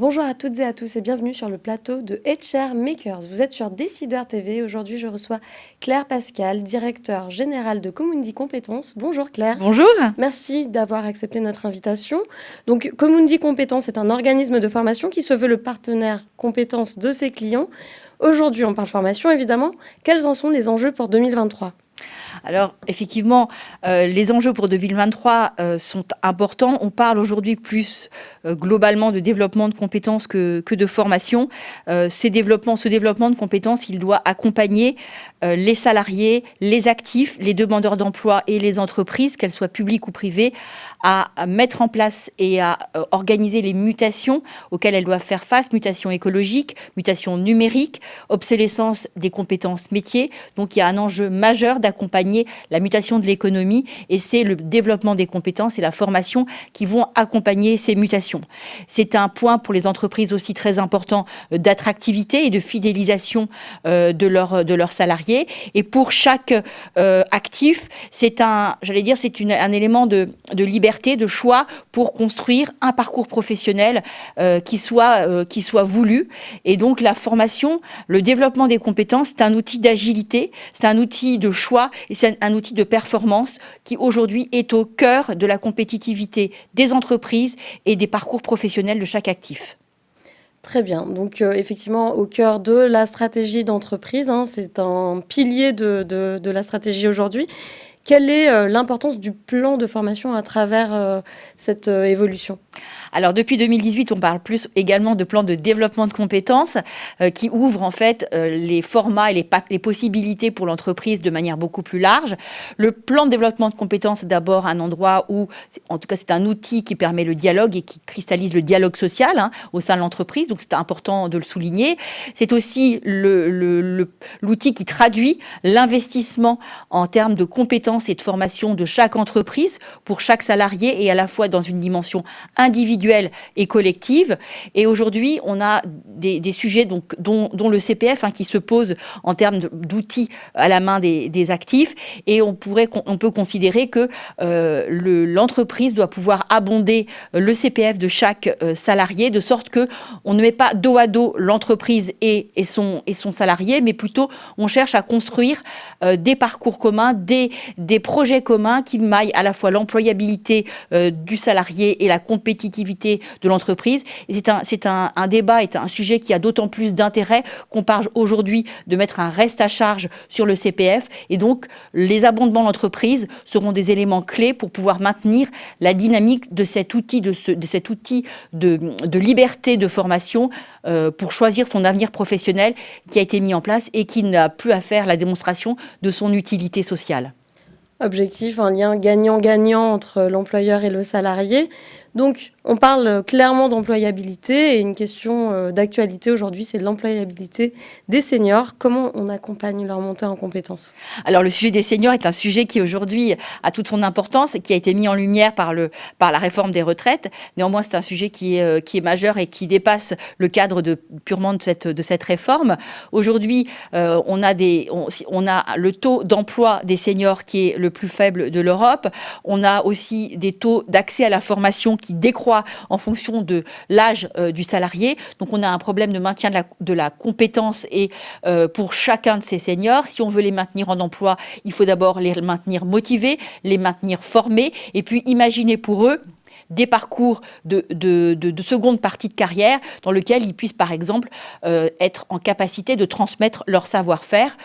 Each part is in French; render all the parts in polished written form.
Bonjour à toutes et à tous et bienvenue sur le plateau de HR Makers. Vous êtes sur Décideur TV. Aujourd'hui, je reçois Claire Pascal, directeur général de Comundi Compétences. Bonjour Claire. Bonjour. Merci d'avoir accepté notre invitation. Donc, Comundi Compétences est un organisme de formation qui se veut le partenaire compétences de ses clients. Aujourd'hui, on parle formation, évidemment. Quels en sont les enjeux pour 2023 ? Alors, effectivement, les enjeux pour 2023 sont importants. On parle aujourd'hui plus globalement de développement de compétences que de formation. Ce développement de compétences, il doit accompagner les salariés, les actifs, les demandeurs d'emploi et les entreprises, qu'elles soient publiques ou privées, à mettre en place et à organiser les mutations auxquelles elles doivent faire face, mutations écologiques, mutations numériques, obsolescence des compétences métiers. Donc, il y a un enjeu majeur d'accompagner la mutation de l'économie et c'est le développement des compétences et la formation qui vont accompagner ces mutations. C'est un point pour les entreprises aussi très important d'attractivité et de fidélisation de leurs salariés. Et pour chaque actif, c'est un élément de liberté, de choix pour construire un parcours professionnel qui soit voulu. Et donc la formation, le développement des compétences, c'est un outil d'agilité, c'est un outil de choix et c'est un outil de performance qui aujourd'hui est au cœur de la compétitivité des entreprises et des parcours professionnels de chaque actif. Très bien. Donc, effectivement, au cœur de la stratégie d'entreprise, c'est un pilier de la stratégie aujourd'hui. Quelle est l'importance du plan de formation à travers cette évolution ? Alors, depuis 2018, on parle plus également de plan de développement de compétences qui ouvre en fait les formats et les possibilités pour l'entreprise de manière beaucoup plus large. Le plan de développement de compétences, c'est d'abord un endroit où, en tout cas, c'est un outil qui permet le dialogue et qui cristallise le dialogue social au sein de l'entreprise. Donc, c'est important de le souligner. C'est aussi l'outil qui traduit l'investissement en termes de compétences et de formation de chaque entreprise pour chaque salarié et à la fois dans une dimension individuelle et collective. Et aujourd'hui, on a des sujets dont le CPF qui se posent en termes d'outils à la main des actifs. Et on peut considérer que l'entreprise doit pouvoir abonder le CPF de chaque salarié de sorte qu'on ne met pas dos à dos l'entreprise et son salarié, mais plutôt on cherche à construire des parcours communs, des projets communs qui maillent à la fois l'employabilité du salarié et la compétitivité de l'entreprise. Et c'est un débat, est un sujet qui a d'autant plus d'intérêt qu'on parle aujourd'hui de mettre un reste à charge sur le CPF. Et donc, les abondements d'entreprise seront des éléments clés pour pouvoir maintenir la dynamique de cet outil, de liberté de formation pour choisir son avenir professionnel qui a été mis en place et qui n'a plus à faire la démonstration de son utilité sociale. Objectif, un lien gagnant-gagnant entre l'employeur et le salarié. Donc, on parle clairement d'employabilité et une question d'actualité aujourd'hui, c'est de l'employabilité des seniors. Comment on accompagne leur montée en compétences ? Alors, le sujet des seniors est un sujet qui aujourd'hui a toute son importance et qui a été mis en lumière par la réforme des retraites. Néanmoins, c'est un sujet qui est majeur et qui dépasse le cadre purement de cette réforme. Aujourd'hui, on a le taux d'emploi des seniors qui est le plus faible de l'Europe. On a aussi des taux d'accès à la formation qui décroît en fonction de l'âge du salarié. Donc, on a un problème de maintien de la compétence et pour chacun de ces seniors. Si on veut les maintenir en emploi, il faut d'abord les maintenir motivés, les maintenir formés et puis imaginer pour eux des parcours de seconde partie de carrière dans lequel ils puissent, par exemple, être en capacité de transmettre leur savoir-faire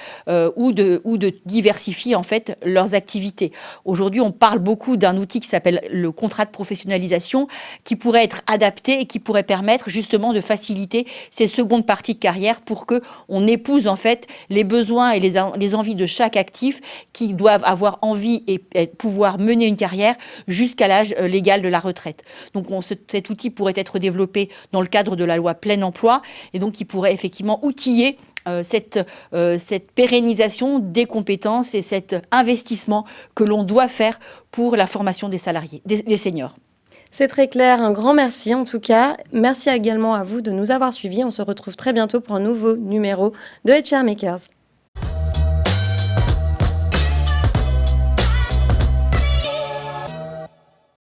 ou de diversifier, en fait, leurs activités. Aujourd'hui, on parle beaucoup d'un outil qui s'appelle le contrat de professionnalisation qui pourrait être adapté et qui pourrait permettre, justement, de faciliter ces secondes parties de carrière pour qu'on épouse, en fait, les besoins et les envies de chaque actif qui doivent avoir envie et pouvoir mener une carrière jusqu'à l'âge légal de la retraite. Donc cet outil pourrait être développé dans le cadre de la loi plein emploi et donc il pourrait effectivement outiller cette pérennisation des compétences et cet investissement que l'on doit faire pour la formation des salariés, des seniors. C'est très clair, un grand merci en tout cas. Merci également à vous de nous avoir suivis. On se retrouve très bientôt pour un nouveau numéro de HR Makers.